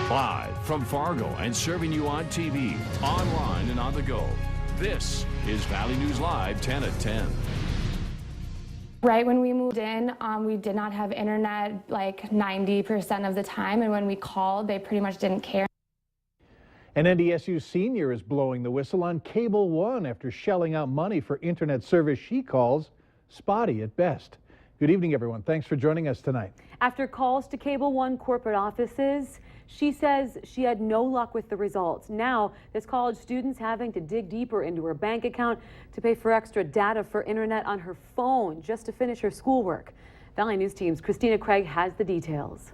Live from Fargo and serving you on TV, online, and on the go. This is Valley News Live 10 at 10. Right when we moved in, we did not have internet like 90% of the time, and when we called, they pretty much didn't care. An NDSU senior is blowing the whistle on Cable One after shelling out money for internet service she calls spotty at best. Good evening, everyone. Thanks for joining us tonight. After calls to Cable One corporate offices, she says she had no luck with the results. Now, this college student's having to dig deeper into her bank account to pay for extra data for internet on her phone just to finish her schoolwork. Valley News Team's Christina Craig has the details.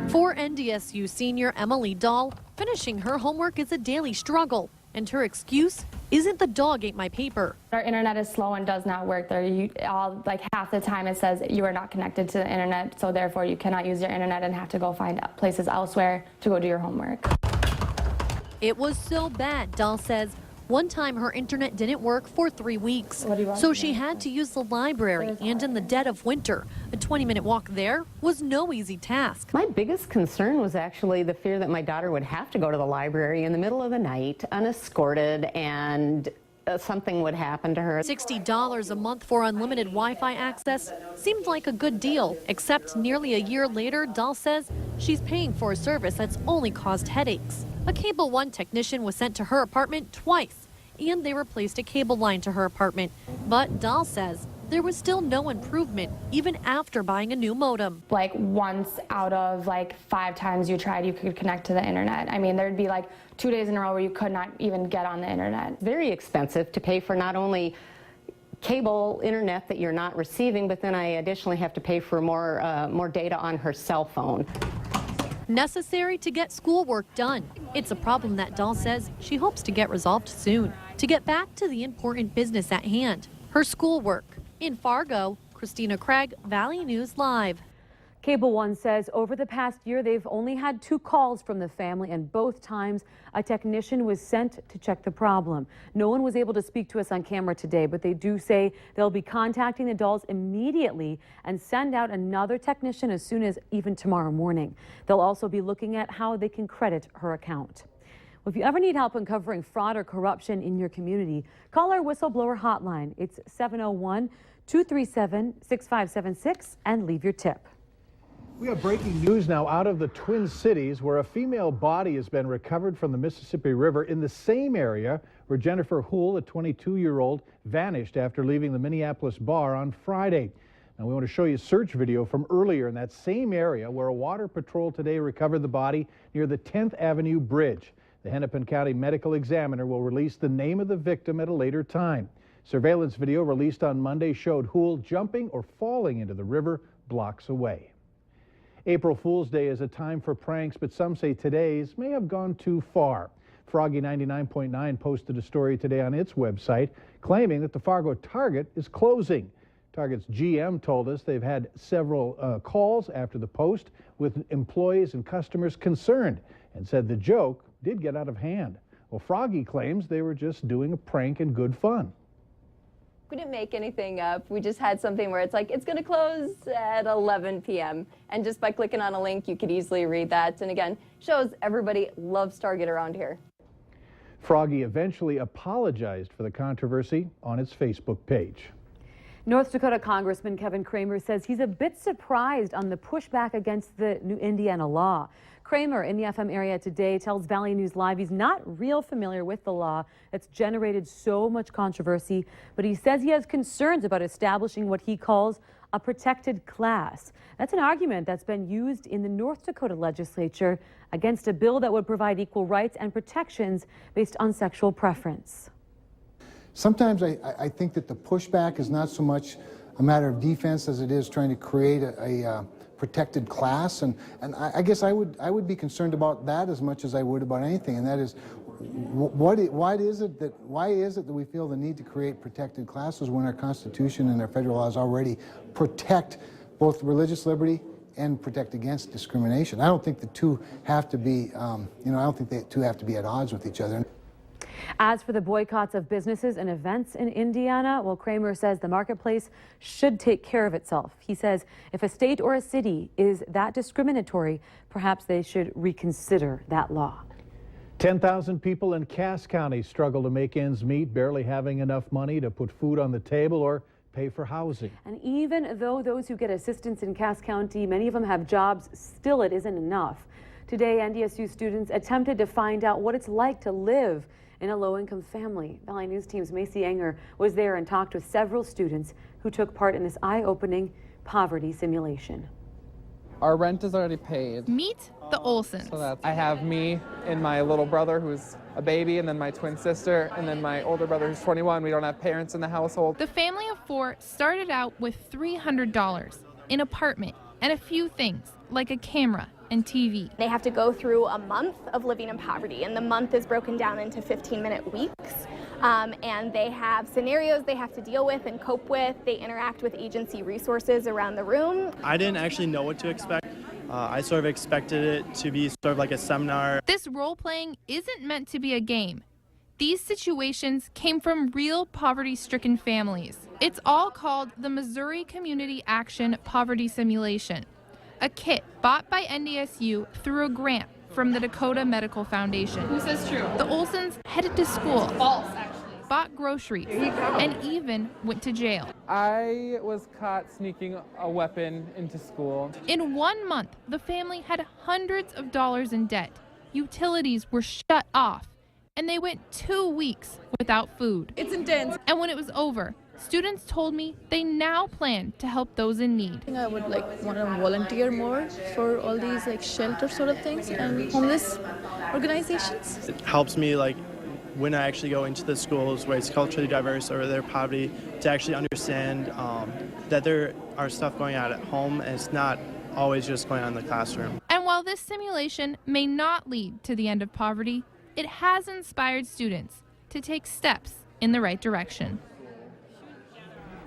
For NDSU senior Emily Dahl, finishing her homework is a daily struggle, and her excuse isn't the dog ate my paper. Our internet is slow and does not work there. Like half the time it says you are not connected to the internet, so therefore you cannot use your internet and have to go find places elsewhere to go do your homework. It was so bad, Dahl says, one time her internet didn't work for 3 weeks. So she had to use the library, and in the dead of winter, a 20-minute walk there was no easy task. My biggest concern was actually the fear that my daughter would have to go to the library in the middle of the night, unescorted, and something would happen to her. $60 a month for unlimited Wi-Fi access seemed like a good deal, except nearly a year later, Dahl says she's paying for a service that's only caused headaches. A Cable One technician was sent to her apartment twice, and they replaced a cable line to her apartment. But Dahl says there was still no improvement, even after buying a new modem. Like once out of like 5 times you tried, you could connect to the internet. I mean, there'd be like 2 days in a row where you could not even get on the internet. Very expensive to pay for not only cable internet that you're not receiving, but then I additionally have to pay for more data on her cell phone. Necessary to get schoolwork done. It's a problem that Dahl says she hopes to get resolved soon. To get back to the important business at hand, her schoolwork. In Fargo, Christina Craig, Valley News Live. Cable One says over the past year, they've only had 2 calls from the family, and both times a technician was sent to check the problem. No one was able to speak to us on camera today, but they do say they'll be contacting the Dahls immediately and send out another technician as soon as even tomorrow morning. They'll also be looking at how they can credit her account. Well, if you ever need help uncovering fraud or corruption in your community, call our whistleblower hotline. It's 701-237-6576 and leave your tip. We have breaking news now out of the Twin Cities, where a female body has been recovered from the Mississippi River in the same area where Jennifer Houle, a 22-year-old, vanished after leaving the Minneapolis bar on Friday. Now, we want to show you a search video from earlier in that same area where a water patrol today recovered the body near the 10th Avenue Bridge. The Hennepin County Medical Examiner will release the name of the victim at a later time. Surveillance video released on Monday showed Houle jumping or falling into the river blocks away. April Fool's Day is a time for pranks, but some say today's may have gone too far. Froggy 99.9 posted a story today on its website claiming that the Fargo Target is closing. Target's GM told us they've had several calls after the post with employees and customers concerned and said the joke did get out of hand. Well, Froggy claims they were just doing a prank and good fun. We didn't make anything up. We just had something where it's like, it's going to close at 11 p.m. And just by clicking on a link, you could easily read that. And again, shows everybody loves Target around here. Froggy eventually apologized for the controversy on its Facebook page. North Dakota Congressman Cramer says he's a bit surprised on the pushback against the new Indiana law. Cramer in the FM area today tells Valley News Live he's not real familiar with the law that's generated so much controversy, but he says he has concerns about establishing what he calls a protected class. That's an argument that's been used in the North Dakota legislature against a bill that would provide equal rights and protections based on sexual preference. Sometimes I think that the pushback is not so much a matter of defense as it is trying to create a protected class, and I guess I would be concerned about that as much as I would about anything, and that is why is it that we feel the need to create protected classes when our Constitution and our federal laws already protect both religious liberty and protect against discrimination? I don't think the two have to be, I don't think the two have to be at odds with each other. As for the boycotts of businesses and events in Indiana, well, Cramer says the marketplace should take care of itself. He says if a state or a city is that discriminatory, perhaps they should reconsider that law. 10,000 people in Cass County struggle to make ends meet, barely having enough money to put food on the table or pay for housing. And even though those who get assistance in Cass County, many of them have jobs, still it isn't enough. Today, NDSU students attempted to find out what it's like to live in a low-income family. Valley News Team's Macy Enger was there and talked with several students who took part in this eye-opening poverty simulation. Our rent is already paid. Meet the Olsons. So I have me and my little brother who's a baby, and then my twin sister, and then my older brother who's 21. We don't have parents in the household. The family of four started out with $300, an apartment, and a few things like a camera and TV. They have to go through a month of living in poverty, and the month is broken down into 15-minute weeks. And they have scenarios they have to deal with and cope with. They interact with agency resources around the room. I didn't actually know what to expect. I sort of expected it to be sort of like a seminar. This role-playing isn't meant to be a game. These situations came from real poverty-stricken families. It's all called the Missouri Community Action Poverty Simulation, a kit bought by NDSU through a grant from the Dakota Medical Foundation. Who says true? The Olsons headed to school. False, actually. Bought groceries and even went to jail. I was caught sneaking a weapon into school. In 1 month, the family had hundreds of dollars in debt. Utilities were shut off, and they went 2 weeks without food. It's intense. And when it was over, students told me they now plan to help those in need. I think I would want to volunteer more for all these shelter sort of things and homeless organizations. It helps me when I actually go into the schools where it's culturally diverse or their poverty to actually understand that there are stuff going on at home and it's not always just going on in the classroom. And while this simulation may not lead to the end of poverty, it has inspired students to take steps in the right direction.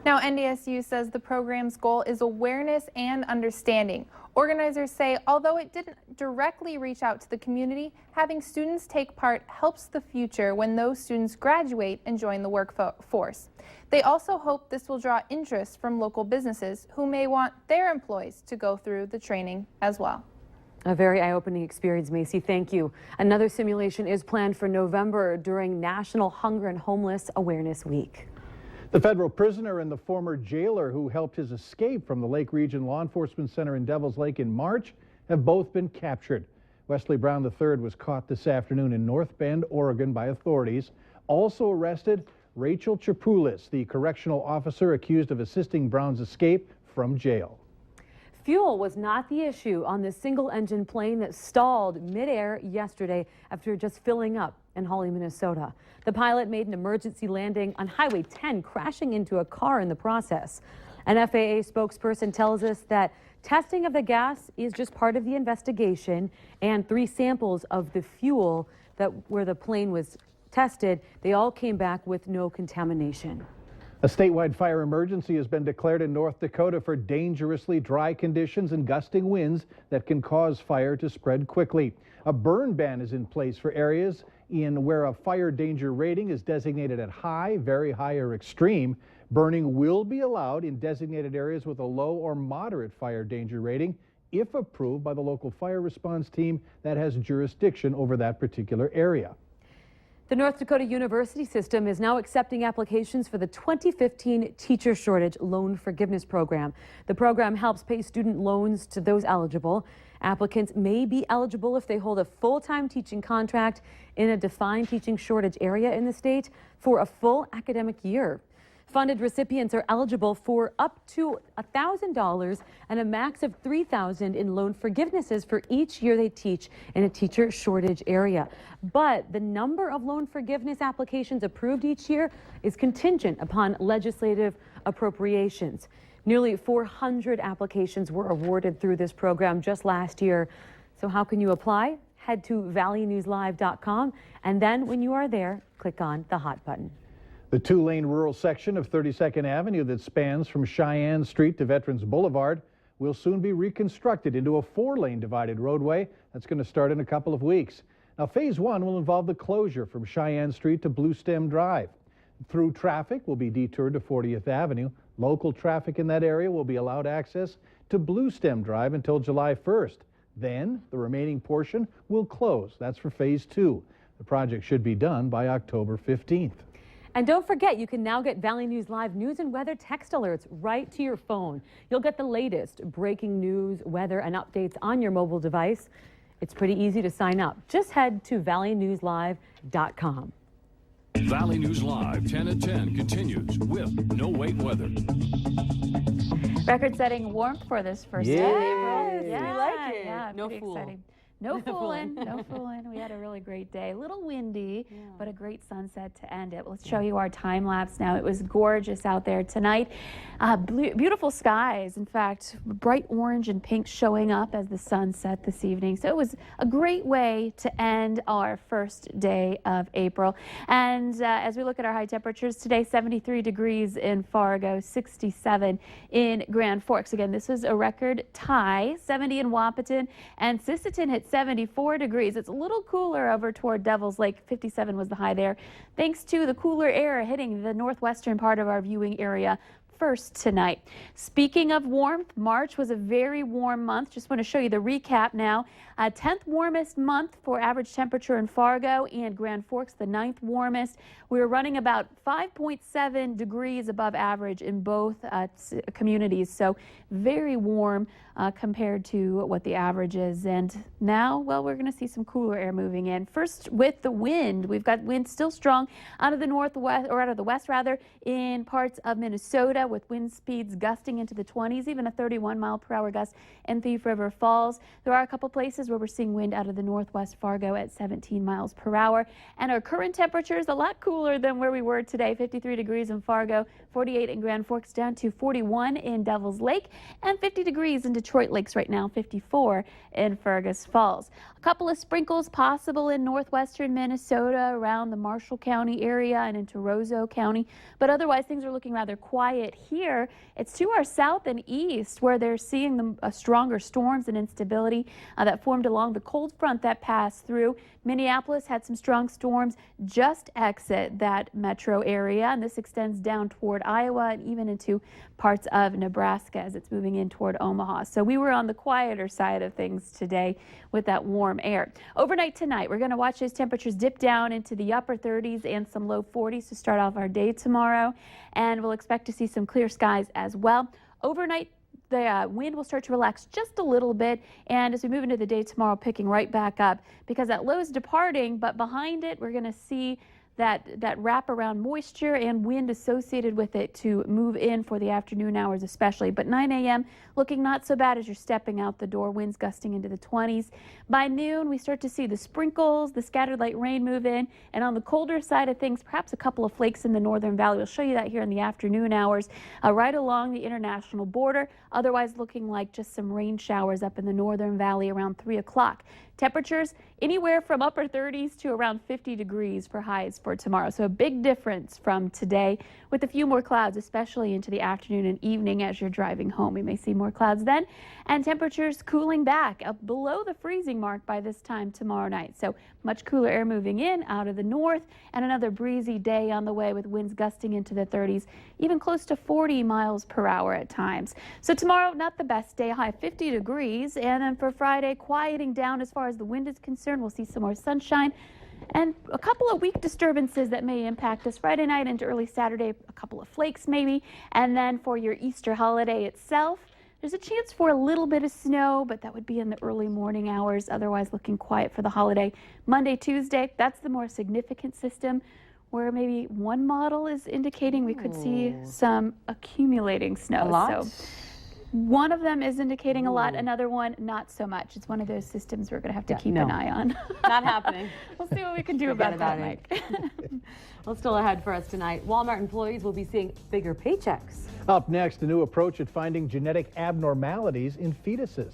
Now, NDSU says the program's goal is awareness and understanding. Organizers say although it didn't directly reach out to the community, having students take part helps the future when those students graduate and join the workforce. They also hope this will draw interest from local businesses who may want their employees to go through the training as well. A very eye-opening experience, Macy. Thank you. Another simulation is planned for November during National Hunger and Homeless Awareness Week. The federal prisoner and the former jailer who helped his escape from the Lake Region Law Enforcement Center in Devils Lake in March have both been captured. Wesley Brown III was caught this afternoon in North Bend, Oregon by authorities. Also arrested, Rachel Chapulis, the correctional officer accused of assisting Brown's escape from jail. Fuel was not the issue on the single-engine plane that stalled midair yesterday after just filling up in Hawley, Minnesota. The pilot made an emergency landing on Highway 10, crashing into a car in the process. An FAA spokesperson tells us that testing of the gas is just part of the investigation, and 3 samples of the fuel where the plane was tested, they all came back with no contamination. A statewide fire emergency has been declared in North Dakota for dangerously dry conditions and gusting winds that can cause fire to spread quickly. A burn ban is in place for areas where a fire danger rating is designated at high, very high, or extreme. Burning will be allowed in designated areas with a low or moderate fire danger rating if approved by the local fire response team that has jurisdiction over that particular area. The North Dakota University system is now accepting applications for the 2015 Teacher Shortage Loan Forgiveness Program. The program helps pay student loans to those eligible. Applicants may be eligible if they hold a full-time teaching contract in a defined teaching shortage area in the state for a full academic year. Funded recipients are eligible for up to $1,000 and a max of $3,000 in loan forgivenesses for each year they teach in a teacher shortage area. But the number of loan forgiveness applications approved each year is contingent upon legislative appropriations. Nearly 400 applications were awarded through this program just last year. So how can you apply? Head to valleynewslive.com, and then when you are there, click on the hot button. The 2-lane rural section of 32nd Avenue that spans from Cheyenne Street to Veterans Boulevard will soon be reconstructed into a 4-lane divided roadway that's going to start in a couple of weeks. Now, phase 1 will involve the closure from Cheyenne Street to Blue Stem Drive. Through traffic will be detoured to 40th Avenue. Local traffic in that area will be allowed access to Blue Stem Drive until July 1st. Then the remaining portion will close. That's for phase 2. The project should be done by October 15th. And don't forget, you can now get Valley News Live news and weather text alerts right to your phone. You'll get the latest breaking news, weather, and updates on your mobile device. It's pretty easy to sign up. Just head to valleynewslive.com. Valley News Live 10 at 10 continues with no wait weather. Record-setting warmth for this first day of April. Yeah, we like it. Yeah, No pretty fool. exciting. No fooling, no fooling. We had a really great day. A little windy, but a great sunset to end it. Let's show you our time lapse now. It was gorgeous out there tonight. Beautiful skies. In fact, bright orange and pink showing up as the sun set this evening. So it was a great way to end our first day of April. And as we look at our high temperatures today, 73 degrees in Fargo, 67 in Grand Forks. Again, this is a record tie. 70 in Wahpeton, and Sisseton hit 74 degrees. It's a little cooler over toward Devil's Lake. 57 was the high there, thanks to the cooler air hitting the northwestern part of our viewing area first tonight. Speaking of warmth, March was a very warm month. Just want to show you the recap now. 10th warmest month for average temperature in Fargo and Grand Forks, the 9th warmest. We were running about 5.7 degrees above average in both communities, so very warm compared to what the average is. And now, well, we're going to see some cooler air moving in. First, with the wind, we've got wind still strong out of the northwest, or out of the west rather, in parts of Minnesota, with wind speeds gusting into the 20s, even a 31-mile-per-hour gust in Thief River Falls. There are a couple places where we're seeing wind out of the northwest Fargo at 17 miles per hour. And our current temperature is a lot cooler than where we were today. 53 degrees in Fargo, 48 in Grand Forks, down to 41 in Devil's Lake, and 50 degrees in Detroit Lakes right now, 54 in Fergus Falls. A couple of sprinkles possible in northwestern Minnesota around the Marshall County area and into Roseau County, but otherwise things are looking rather quiet here. It's to our south and east where they're seeing the stronger storms and instability that formed along the cold front that passed through. Minneapolis had some strong storms just exit that metro area, and this extends down toward Iowa and even into parts of Nebraska as it's moving in toward Omaha. So we were on the quieter side of things today with that warm air. Overnight tonight, we're going to watch those temperatures dip down into the upper 30s and some low 40s to start off our day tomorrow, and we'll expect to see some clear skies as well. Overnight, the wind will start to relax just a little bit, and as we move into the day tomorrow, picking right back up because that low is departing, but behind it we're going to see that wraparound moisture and wind associated with it to move in for the afternoon hours especially. But 9 a.m. looking not so bad as you're stepping out the door, winds gusting into the 20s. By noon, we start to see the sprinkles, the scattered light rain move in, and on the colder side of things, perhaps a couple of flakes in the northern valley. We'll show you that here in the afternoon hours, right along the international border. Otherwise looking like just some rain showers up in the northern valley around 3 o'clock. Temperatures anywhere from upper 30s to around 50 degrees for highs for tomorrow. So a big difference from today with a few more clouds, especially into the afternoon and evening as you're driving home. We may see more clouds then, and temperatures cooling back up below the freezing mark by this time tomorrow night. So much cooler air moving in out of the north, and another breezy day on the way with winds gusting into the 30s, even close to 40 miles per hour at times. So tomorrow, not the best day, high 50 degrees, and then for Friday, quieting down as far as the wind is concerned. We'll see some more sunshine and a couple of weak disturbances that may impact us Friday night into early Saturday, a couple of flakes maybe, and then for your Easter holiday itself, there's a chance for a little bit of snow, but that would be in the early morning hours. Otherwise looking quiet for the holiday. Monday, Tuesday, that's the more significant system where maybe one model is indicating we could see some accumulating snow. A lot? So one of them is indicating a lot, another one not so much. It's one of those systems we're going to have to keep an eye on. Not happening. We'll see what we can do about that, Mike. Well, still ahead for us tonight. Walmart employees will be seeing bigger paychecks. Up next, a new approach at finding genetic abnormalities in fetuses.